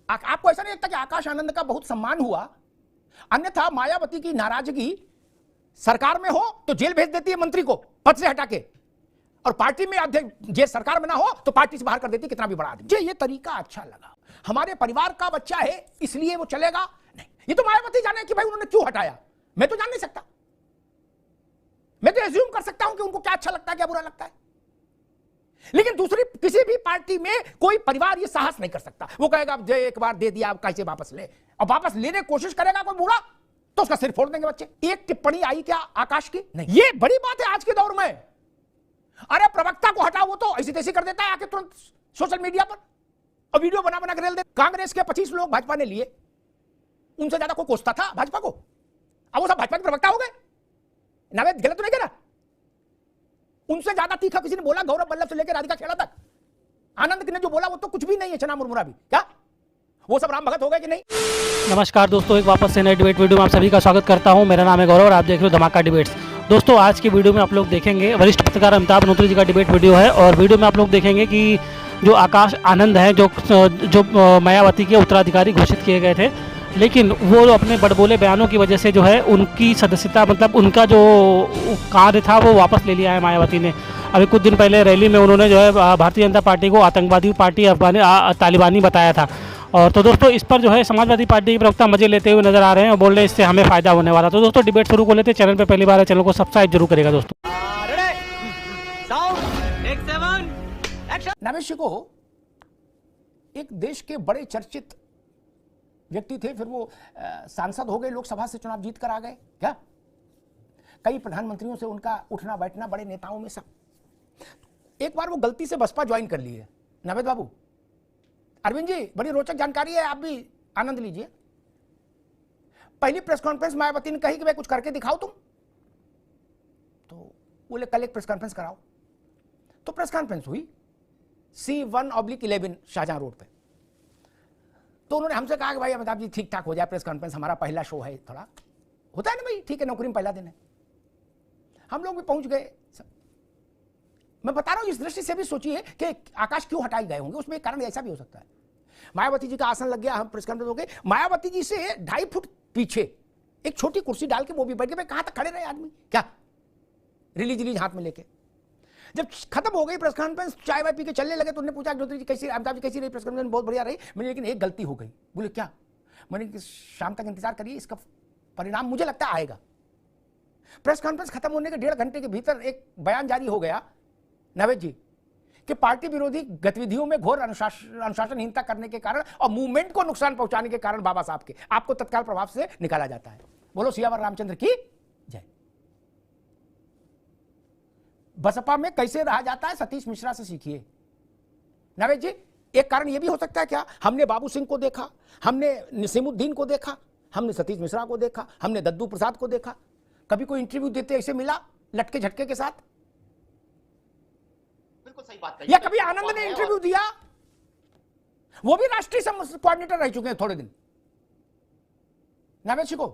आपको ऐसा नहीं लगता कि आकाश आनंद का बहुत सम्मान हुआ? अन्यथा मायावती की नाराजगी सरकार में हो तो जेल भेज देती है मंत्री को पद से हटा के, और पार्टी में अध्यक्ष जे सरकार में ना हो तो पार्टी से बाहर कर देती, कितना भी बड़ा आदमी। मुझे ये तरीका अच्छा लगा। हमारे परिवार का बच्चा है इसलिए वो चलेगा नहीं। ये तो मायावती जाने कि भाई उन्होंने क्यों हटाया, मैं तो जान नहीं सकता। मैं तो एज्यूम कर सकता हूं कि उनको क्या अच्छा लगता है क्या बुरा लगता है, लेकिन दूसरी किसी भी पार्टी में कोई परिवार ये साहस नहीं कर सकता। वो कहेगा अब एक बार दे दिया, अब कैसे वापस ले, और वापस लेने की कोशिश करेगा कोई बूढ़ा तो उसका सिर फोड़ देंगे बच्चे। एक टिप्पणी आई क्या आकाश की? नहीं। ये बड़ी बात है आज के दौर में। अरे प्रवक्ता को हटाओ, वो तो ऐसी तैसी कर देता है आके तुरंत सोशल मीडिया पर, और वीडियो बना बना कर रेल दे। कांग्रेस के 25 लोग भाजपा ने लिए, उनसे ज्यादा कोई कोसता था भाजपा को? अब वो सब भाजपा के प्रवक्ता हो गए। नावेद गलत तो नहीं कह रहा? उनसे ज्यादा तीखा किसी ने बोला? गौरव वल्लभ से लेकर राधिका खेड़ा तक। आनंद ने जो बोला वो तो कुछ भी नहीं है, चना मुरमुरा भी। क्या वो सब राम भगत हो गए कि नहीं? नमस्कार दोस्तों, एक वापस से नए डिबेट वीडियो में आप सभी का स्वागत करता हूं। मेरा नाम है गौरव और आप देख रहे हो धमाका डिबेट्स। दोस्तों आज की वीडियो में आप लोग देखेंगे वरिष्ठ पत्रकार अमिताभ नोतरी जी का डिबेट वीडियो है, और वीडियो में आप लोग देखेंगे कि जो आकाश आनंद है जो मायावती के उत्तराधिकारी घोषित किए गए थे, लेकिन वो अपने बड़बोले बयानों की वजह से जो है उनकी सदस्यता, मतलब उनका जो कार्य था वो वापस ले लिया है मायावती ने। अभी कुछ दिन पहले रैली में उन्होंने जो है भारतीय जनता पार्टी को आतंकवादी पार्टी तालिबानी बताया था। और तो दोस्तों इस पर जो है समाजवादी पार्टी के प्रवक्ता मजे लेते हुए नजर आ रहे हैं और बोल रहे हैं इससे हमें फायदा होने वाला। तो दोस्तों डिबेट शुरू कर लेते हैं। चैनल पे पहली बार है, चैनल को सब्सक्राइब जरूर करेगा दोस्तों। नवेश को एक देश के बड़े चर्चित व्यक्ति थे, फिर वो सांसद हो गए, लोकसभा से चुनाव जीत कर आ गए। क्या कई प्रधानमंत्रियों से उनका उठना बैठना, बड़े नेताओं में सब। एक बार वो गलती से बसपा ज्वाइन कर लिए। नावेद बाबू, अरविंद जी, बड़ी रोचक जानकारी है, आप भी आनंद लीजिए। पहली प्रेस कॉन्फ्रेंस मायावती ने कही कि भाई कुछ करके दिखाओ तुम, तो बोले कल एक प्रेस कॉन्फ्रेंस कराओ। तो प्रेस कॉन्फ्रेंस हुई C1/11 शाहजहां रोड पे। तो उन्होंने हमसे कहा कि भाई अमिताभ जी ठीक ठाक हो जाए प्रेस कॉन्फ्रेंस, हमारा पहला शो है, थोड़ा होता है ना भाई, ठीक है, नौकरी में पहला दिन है। हम लोग भी पहुंच गए। मैं बता रहा हूं इस दृष्टि से भी सोचिए कि आकाश क्यों हटाए गए होंगे, उसमें एक कारण ऐसा भी हो सकता है। मायावती जी का आसन लग गया, हम प्रेस कॉन्फ्रेंस हो गए। मायावती जी से 2.5 फुट पीछे एक छोटी कुर्सी डाल के वो भी बैठ गए। कहां तक खड़े रहे आदमी, क्या रिलीज हाथ में लेके। जब खत्म हो गई प्रेस कॉन्फ्रेंस, चाय वाय पी के चलने लगे, तो उन्होंने पूछा नोतरी जी कैसी, अमिताभ जी कैसी रही प्रेस कॉन्फ्रेंस? बहुत बढ़िया रही। मैंने लेकिन एक गलती हो गई। बोले क्या? मैंने शाम तक इंतजार करिए, इसका परिणाम मुझे लगता है आएगा। प्रेस कॉन्फ्रेंस खत्म होने के 1.5 घंटे के भीतर एक बयान जारी हो गया नवेद जी कि पार्टी विरोधी गतिविधियों में घोर अनुशासनहीनता करने के कारण और मूवमेंट को नुकसान पहुंचाने के कारण बाबा साहब के आपको तत्काल प्रभाव से निकाला जाता है। बोलो सियावर रामचंद्र की जय। बसपा में कैसे रहा जाता है, सतीश मिश्रा से सीखिए। नवेद जी, एक कारण यह भी हो सकता है क्या, हमने बाबू सिंह को देखा, हमने नसीमुद्दीन को देखा, हमने सतीश मिश्रा को देखा, हमने दद्दू प्रसाद को देखा, कभी कोई इंटरव्यू देते ऐसे मिला लटके झटके के साथ? बिल्कुल सही बात है। या कभी आनंद ने इंटरव्यू दिया? वो भी राष्ट्रीय कोऑर्डिनेटर रह चुके हैं थोड़े दिन। नवेश को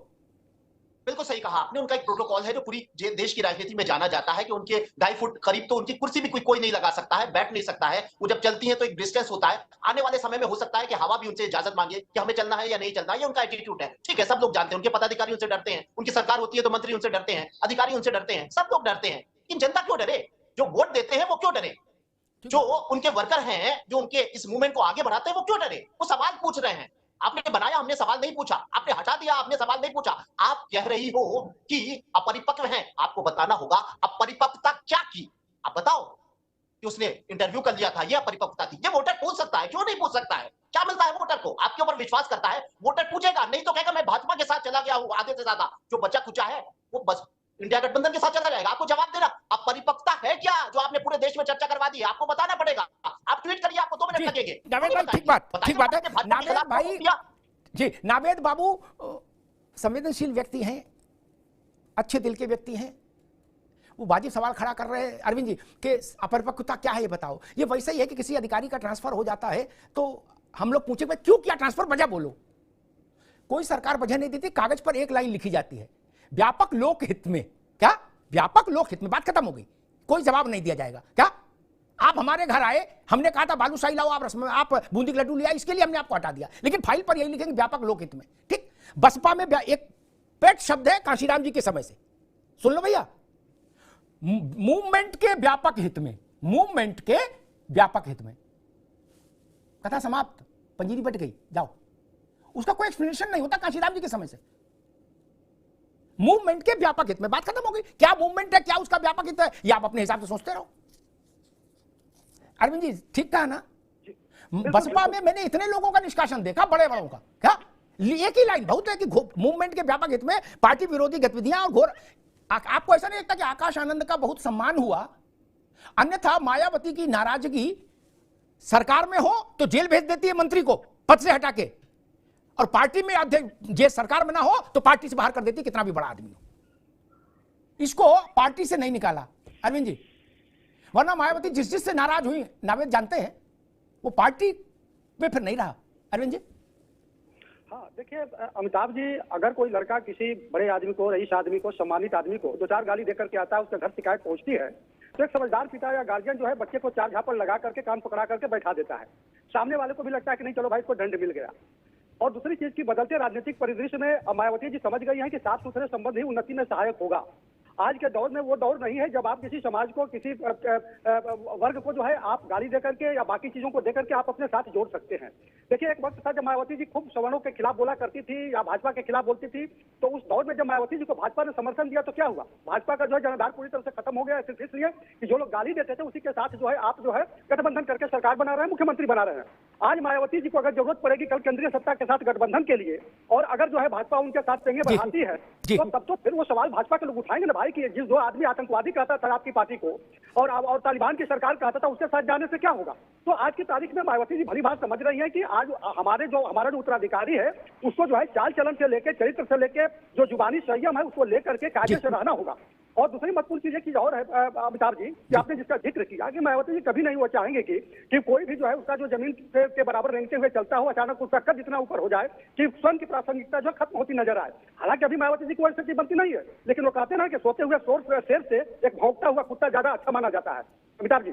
बिल्कुल सही कहा आपने। उनका एक प्रोटोकॉल है जो पूरी देश की राजनीति में जाना जाता है कि उनके 2.5 फुट करीब तो उनकी कुर्सी भी कोई नहीं लगा सकता है, बैठ नहीं सकता है। वो जब चलती है तो एक डिस्टेंस होता है। आने वाले समय में हो सकता है कि हवा भी उनसे इजाजत मांगे कि हमें चलना है या नहीं चलना है। ये उनका एटीट्यूड है, ठीक है, सब लोग जानते हैं। उनके पदाधिकारी उनसे डरते हैं, उनकी सरकार होती है तो मंत्री उनसे डरते हैं, अधिकारी उनसे डरते हैं, सब लोग डरते हैं। लेकिन जनता क्यों डरे? जो वोट देते हैं वो क्यों डरे? जो उनके वर्कर हैं, जो उनके इस मूवमेंट को आगे बढ़ाते हैं, वो क्यों डरे? वो सवाल पूछ रहे हैं। आपने बनाया, हमने सवाल नहीं पूछा। आपने हटा दिया, आपने सवाल नहीं पूछा। आप कह रही हो कि अपरिपक्व हैं, आपको बताना होगा अपरिपक्वता क्या की। आप बताओ कि उसने इंटरव्यू कर लिया था, ये अपरिपक्वता थी। ये वोटर पूछ सकता है, क्यों नहीं पूछ सकता है? क्या मिलता है वोटर को? आपके ऊपर विश्वास करता है, वोटर पूछेगा, नहीं तो कहेगा मैं भाजपा के साथ चला गया हूं, आधे से ज्यादा जो बचा कुचा है वो बस इंडिया गठबंधन के साथ चला जाएगा। आपको जवाब देना अपरिपक्वता है क्या, जो आपने पूरे देश में चर्चा करवा दी है, आपको बताना पड़ेगा। आप ट्वीट करिए, आपको 2 मिनट लगेंगे। ठीक बात है नावेद भाई जी। नावेद बाबू संवेदनशील व्यक्ति हैं, अच्छे दिल के व्यक्ति हैं। वो वाजिब सवाल खड़ा कर रहे हैं अरविंद जी कि अपरिपक्वता क्या है ये बताओ। ये वैसा ही है कि किसी अधिकारी का ट्रांसफर हो जाता है तो हम लोग पूछे क्यों किया ट्रांसफर, वजह बोलो। कोई सरकार वजह नहीं देती, कागज पर एक लाइन लिखी जाती है, व्यापक लोक हित में। क्या व्यापक लोक हित में? बात खत्म हो गई, कोई जवाब नहीं दिया जाएगा। क्या आप हमारे घर आए, हमने कहा था बालूशाही लाओ, आप बूंदी के लड्डू लिया, इसके लिए हमने आपको हटा दिया, लेकिन फाइल पर यही लिखेंगे व्यापक लोकहित में। ठीक, बसपा में एक पेट शब्द है कांशीराम जी के समय से, सुन लो भैया, मूवमेंट के व्यापक हित में, मूवमेंट के व्यापक हित में। कथा समाप्त, पंजीरी बट गई, जाओ। उसका कोई एक्सप्लेनेशन नहीं होता कांशीराम जी के समय से। मूवमेंट के व्यापक हित में, बात खत्म हो गई। क्या मूवमेंट है, क्या उसका व्यापक हित है, ये आप अपने हिसाब से सोचते रहो। अरविंद जी ठीक कहा ना, बसपा में मैंने इतने लोगों का निष्कासन देखा, बड़े बड़ों का, क्या एक ही लाइन बहुत है कि मूवमेंट के व्यापक हित में पार्टी विरोधी गतिविधियां और घोर। आपको ऐसा नहीं लगता कि आकाश आनंद का बहुत सम्मान हुआ, अन्यथा मायावती की नाराजगी सरकार में हो तो जेल भेज देती है मंत्री को पद से हटा के, और पार्टी में अध्यक्ष जे सरकार में ना हो तो पार्टी से बाहर कर देती, कितना भी बड़ा आदमी हो। इसको पार्टी से नहीं निकाला अरविंद जी, वरना मायावती जिस जिससे नाराज हुई, नावेद जानते हैं, वो पार्टी में फिर नहीं रहा। अरविंद जी हाँ देखिए अमिताभ जी, अगर कोई लड़का किसी बड़े आदमी को, रईस आदमी को, सम्मानित आदमी को 2-4 गाली देकर के आता है, उसके घर शिकायत पहुंचती है, तो एक समझदार पिता या गार्जियन जो है बच्चे को 4 झापड़ लगा करके कान पकड़ा करके बैठा देता है। सामने वाले को भी लगता है कि नहीं चलो भाई इसको दंड मिल गया। और दूसरी चीज की बदलते राजनीतिक परिदृश्य में मायावती जी समझ गई है कि साफ सुथरे संबंध ही उन्नति में सहायक होगा। आज के दौर में वो दौर नहीं है जब आप किसी समाज को, किसी वर्ग को जो है आप गाली देकर के या बाकी चीजों को देकर के आप अपने साथ जोड़ सकते हैं। देखिए एक वक्त था जब मायावती जी खूब सवर्णों के खिलाफ बोला करती थी या भाजपा के खिलाफ बोलती थी, तो उस दौर में जब मायावती जी को भाजपा ने समर्थन दिया तो क्या हुआ, भाजपा का जो है जनाधार पूरी तरह से खत्म हो गया। सिर्फ इसलिए कि जो लोग गाली देते थे उसी के साथ जो है आप जो है गठबंधन करके सरकार बना रहे हैं, मुख्यमंत्री बना रहे हैं। आज मायावती जी को अगर जरूरत पड़ेगी कल केंद्रीय सत्ता के साथ गठबंधन के लिए, और अगर जो है भाजपा उनके साथ पेंगे बढ़ाती है, तो तब तो फिर वो सवाल भाजपा के लोग उठाएंगे ना भाई, कि जिस दो आदमी आतंकवादी कहता था आपकी पार्टी को और तालिबान की सरकार कहता था, उसके साथ जाने से क्या होगा। तो आज की तारीख में मायावती जी भली बात समझ रही है कि आज हमारा जो उत्तराधिकारी है उसको जो है चाल चलन से लेकर, चरित्र से लेकर, जो जुबानी संयम है उसको लेकर के कायदे से रहना होगा। और दूसरी महत्वपूर्ण चीज एक चीज और है अमिताभ जी, कि आपने जिसका जिक्र किया कि मायावती जी कभी नहीं वो चाहेंगे कि कोई भी जो है उसका जो जमीन के बराबर रेंगते हुए चलता हो, अचानक उसका कद इतना ऊपर हो जाए कि स्वयं की प्रासंगिकता जो खत्म होती नजर आए। हालांकि अभी मायावती जी की वजह से बनती नहीं है, लेकिन वो कहते हैं ना कि सोते हुए शेर से एक भौंकता हुआ कुत्ता ज्यादा अच्छा माना जाता है। अमिताभ जी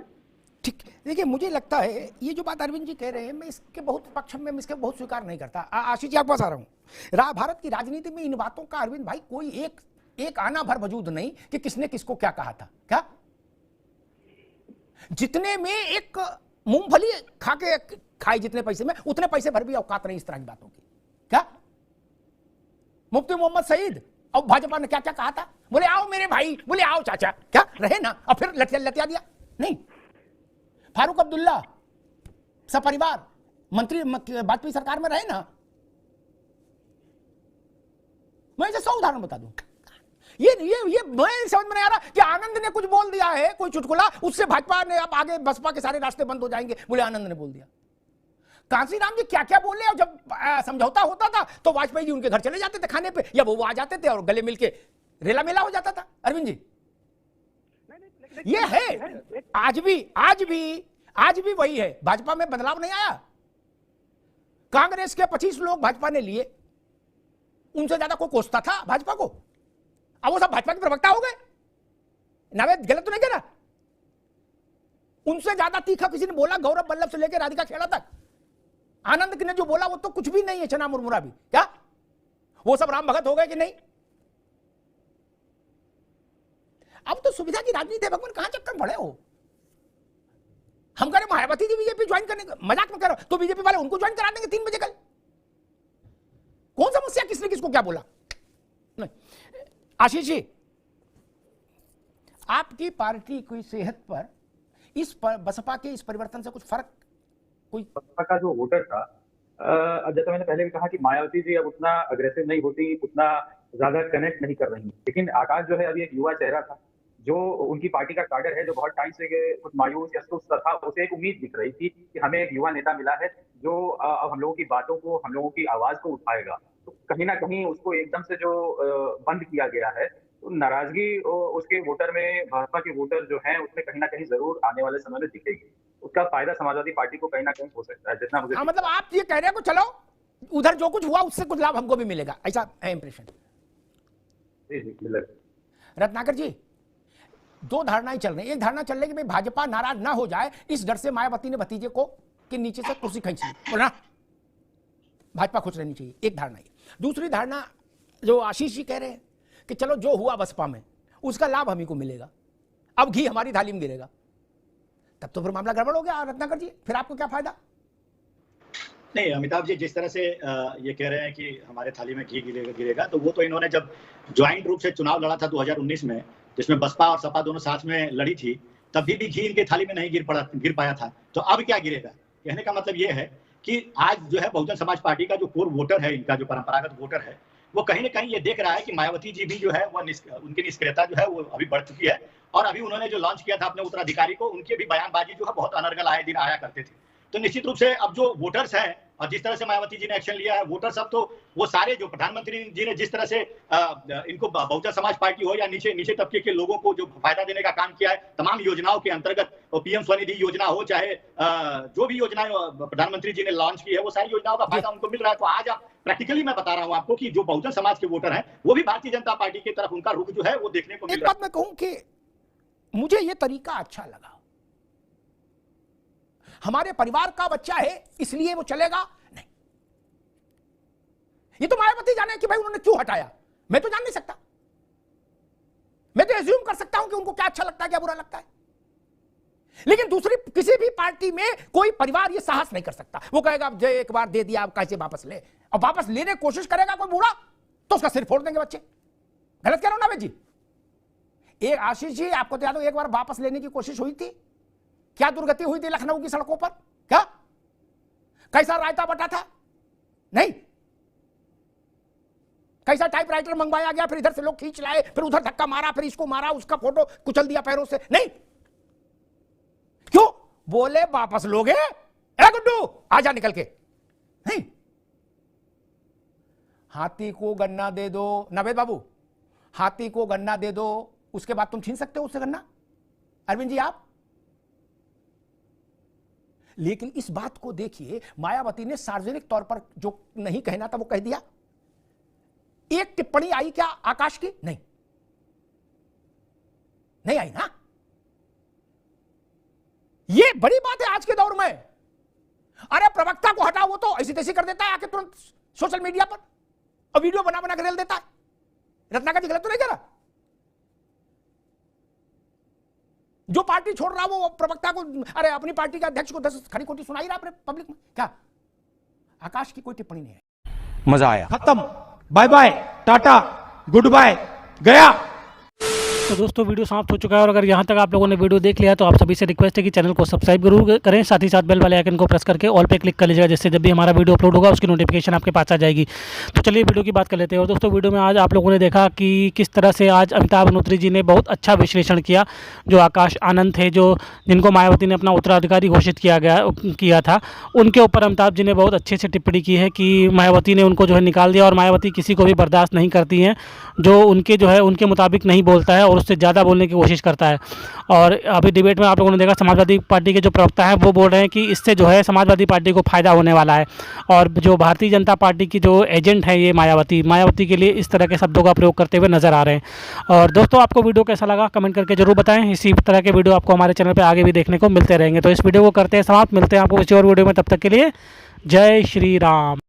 ठीक, देखिए मुझे लगता है ये जो बात अरविंद जी कह रहे हैं, मैं इसके बहुत पक्ष में, मैं इसके बहुत स्वीकार नहीं करता। आशीष जी आपके पास आ रहा हूँ। भारत की राजनीति में इन बातों का अरविंद भाई कोई एक आना भर वजूद नहीं कि किसने किसको क्या कहा था। क्या जितने में एक मूंगफली खा के खाई जितने पैसे में, उतने पैसे भर भी औकात नहीं इस तरह की बातों की। क्या मुफ्ती मोहम्मद सईद और भाजपा ने क्या क्या कहा था, बोले आओ मेरे भाई, बोले आओ चाचा, क्या रहे ना, और फिर लतिया दिया नहीं। फारूक अब्दुल्ला सपरिवार मंत्री वाजपेयी सरकार में रहे ना। मैं इसे 100 उदाहरण बता दूं। ये मैं समझ में नहीं आ रहा कि आनंद ने कुछ बोल दिया है, कोई चुटकुला, उससे भाजपा ने अब आगे बसपा के सारे रास्ते बंद हो जाएंगे, बोले आनंद ने बोल दिया। कांसीराम जी क्या क्या बोले, और जब समझौता होता था तो वाजपेयी जी उनके घर चले जाते थे खाने पे, या वो आ जाते थे और गले मिलके रेला मेला हो जाता था। अरविंद जी ये है, आज भी वही है। भाजपा में बदलाव नहीं आया। कांग्रेस के 25 लोग भाजपा ने लिए, उनसे ज्यादा कोई कोसता था भाजपा को, अब वो सब भाजपा के प्रवक्ता हो गए। नावेद गलत तो नहीं कह रहा, उनसे ज्यादा तीखा किसी ने बोला गौरव बल्लभ से लेकर राधिका खेड़ा तक। आनंद ने जो बोला वो तो कुछ भी नहीं है, चना मुरमुरा भी। क्या वो सब राम भगत हो गए कि नहीं? अब तो सुविधा की राजनीति है भगवान, कहां चक्कर पड़े हो। हम कह रहे मायावती जी बीजेपी ज्वाइन करने का मजाक में कर रहे हो, तो बीजेपी वाले उनको ज्वाइन करा देंगे 3 बजे कल। कौन समस्या, किसने किसको क्या बोला? नहीं। आशीष जी, आपकी पार्टी की सेहत पर इस बसपा के इस परिवर्तन से कुछ फर्क? कोई बसपा का जो वोटर था, जैसा मैंने पहले भी कहा कि मायावती जी अब उतना अग्रेसिव नहीं होती, उतना ज्यादा कनेक्ट नहीं कर रही, लेकिन आकाश जो है अभी एक युवा चेहरा था, जो उनकी पार्टी का कार्डर है, जो बहुत टाइम से कुछ मायूस या सुस्त था, उसे एक उम्मीद दिख रही थी कि हमें एक युवा नेता मिला है जो अब हम लोगों की बातों को, हम लोगों की आवाज को उठाएगा। तो कहीं ना कहीं उसको एकदम से जो बंद किया गया है, तो नाराजगी उसके वोटर में, भाजपा के वोटर जो हैं उसमें कहीं ना कहीं जरूर आने वाले समय में दिखेगी। उसका फायदा समाजवादी पार्टी को कहीं ना कहीं हो सकता है, जितना मुझे। मतलब आप ये कह रहे हैं कि चलो उधर जो कुछ हुआ उससे कुछ लाभ हमको भी मिलेगा, ऐसा है इंप्रेशन? जी मिलेगा। रत्नाकर जी, दो धारणाएं चल रही हैं। एक धारणा चल रही है कि भाई भाजपा नाराज ना हो जाए, इस डर से मायावती ने भतीजे को के नीचे से कुर्सी खींच ली, बोला भाजपा खुश रहनी चाहिए, एक धारणा है। दूसरी धारणा जो आशीष जी कह रहे हैं कि चलो जो हुआ बसपा में उसका लाभ हम ही को मिलेगा, अब घी हमारी थाली में गिरेगा, तब तो फिर मामला गड़बड़ हो गया रत्नाकर जी, फिर आपको क्या फायदा? नहीं, अमिताभ जी जिस तरह से ये कह रहे हैं कि हमारे थाली में घी गिरेगा, तो वो तो इन्होंने जब ज्वाइंट रूप से चुनाव लड़ा था 2019 में, जिसमें बसपा और सपा दोनों साथ में लड़ी थी, तभी भी घी इनके थाली में नहीं गिर पाया था। तो अब क्या गिरेगा? कहने का मतलब ये है कि आज जो है बहुजन समाज पार्टी का जो कोर वोटर है, इनका जो परंपरागत वोटर है, वो कहीं ना कहीं ये देख रहा है कि मायावती जी भी जो है वो उनकी निष्क्रियता जो है वो अभी बढ़ चुकी है, और अभी उन्होंने जो लॉन्च किया था अपने उत्तराधिकारी को, उनकी भी बयानबाजी जो है बहुत अनर्गल आए दिन आया करते थे। तो निश्चित रूप से अब जो वोटर्स हैं, और जिस तरह से मायावती जी ने एक्शन लिया है, वोटर्स अब तो वो सारे जो प्रधानमंत्री जी ने जिस तरह से इनको बहुजन समाज पार्टी हो या नीचे तबके के लोगों को जो फायदा देने का काम किया है, तमाम योजनाओं के अंतर्गत, पीएम स्वनिधि योजना हो, चाहे जो भी योजनाएं प्रधानमंत्री जी ने लॉन्च की है, वो सारी योजनाओं का फायदा उनको मिल रहा है। तो आज आप प्रैक्टिकली मैं बता रहा हूं आपको कि जो बहुजन समाज के वोटर हैं, वो भी भारतीय जनता पार्टी की तरफ उनका रुख जो है वो देखने को मिल रहा है। एक बात मैं कहूं कि मुझे ये तरीका अच्छा लगा, हमारे परिवार का बच्चा है इसलिए वो चलेगा नहीं, ये तो मायावती जाने कि भाई उन्होंने क्यों हटाया, मैं तो जान नहीं सकता, मैं तो एज्यूम कर सकता हूं कि उनको क्या अच्छा लगता है क्या बुरा लगता है, लेकिन दूसरी किसी भी पार्टी में कोई परिवार ये साहस नहीं कर सकता। वो कहेगा अब एक बार दे दिया, आप कैसे वापस ले, और वापस लेने की कोशिश करेगा कोई बूढ़ा तो उसका सिर फोड़ देंगे बच्चे। गलत कह रहा हूं नावेद जी? एक आशीष जी आपको तो याद हो एक बार वापस लेने की कोशिश हुई थी, क्या दुर्गति हुई थी लखनऊ की सड़कों पर, क्या कैसा रायता बटा था, नहीं कैसा टाइपराइटर मंगवाया गया, फिर इधर से लोग खींच लाए, फिर उधर धक्का मारा, फिर इसको मारा, उसका फोटो कुचल दिया पैरों से, नहीं क्यों बोले वापस लोगे, ए गुड्डू आजा निकल के, नहीं हाथी को गन्ना दे दो, नावेद बाबू हाथी को गन्ना दे दो, उसके बाद तुम छीन सकते हो उससे गन्ना, अरविंद जी आप। लेकिन इस बात को देखिए, मायावती ने सार्वजनिक तौर पर जो नहीं कहना था वो कह दिया। एक टिप्पणी आई क्या आकाश की? नहीं आई ना, ये बड़ी बात है आज के दौर में। अरे प्रवक्ता को हटाओ, वो तो ऐसी तैसी कर देता है आके तुरंत सोशल मीडिया पर, और वीडियो बना के रेल देता है। रत्नाकर जी गलत तो नहीं कह रहा? जो पार्टी छोड़ रहा वो प्रवक्ता को, अरे अपनी पार्टी के अध्यक्ष को 10 खरी खोटी सुनाई रहा अपने पब्लिक में, क्या आकाश की कोई टिप्पणी नहीं है। मजा आया, खत्म, bye bye, tata, goodbye, गया। तो दोस्तों वीडियो समाप्त हो चुका है, और अगर यहाँ तक आप लोगों ने वीडियो देख लिया तो आप सभी से रिक्वेस्ट है कि चैनल को सब्सक्राइब जरूर करें, साथ ही साथ बेल वाले आइकन को प्रेस करके ऑल पे क्लिक कर लीजिएगा, जिससे जब भी हमारा वीडियो अपलोड होगा उसकी नोटिफिकेशन आपके पास आ जाएगी। तो चलिए वीडियो की बात कर लेते हैं। और दोस्तों वीडियो में आज आप लोगों ने देखा कि किस तरह से आज अमिताभ अग्निहोत्री जी ने बहुत अच्छा विश्लेषण किया। जो आकाश आनंद थे, जो जिनको मायावती ने अपना उत्तराधिकारी घोषित किया था, उनके ऊपर अमिताभ जी ने बहुत अच्छे से टिप्पणी की है कि मायावती ने उनको जो है निकाल दिया, और मायावती किसी को भी बर्दाश्त नहीं करती हैं, जो उनके जो है उनके मुताबिक नहीं बोलता है और उससे ज़्यादा बोलने की कोशिश करता है। और अभी डिबेट में आप लोगों ने देखा समाजवादी पार्टी के जो प्रवक्ता हैं वो बोल रहे हैं कि इससे जो है समाजवादी पार्टी को फ़ायदा होने वाला है, और जो भारतीय जनता पार्टी की जो एजेंट है ये मायावती के लिए इस तरह के शब्दों का प्रयोग करते हुए नजर आ रहे हैं। और दोस्तों आपको वीडियो कैसा लगा कमेंट करके जरूर बताएं। इसी तरह के वीडियो आपको हमारे चैनल पर आगे भी देखने को मिलते रहेंगे। तो इस वीडियो को करते हैं समाप्त, मिलते हैं आपको किसी और वीडियो में, तब तक के लिए जय श्री राम।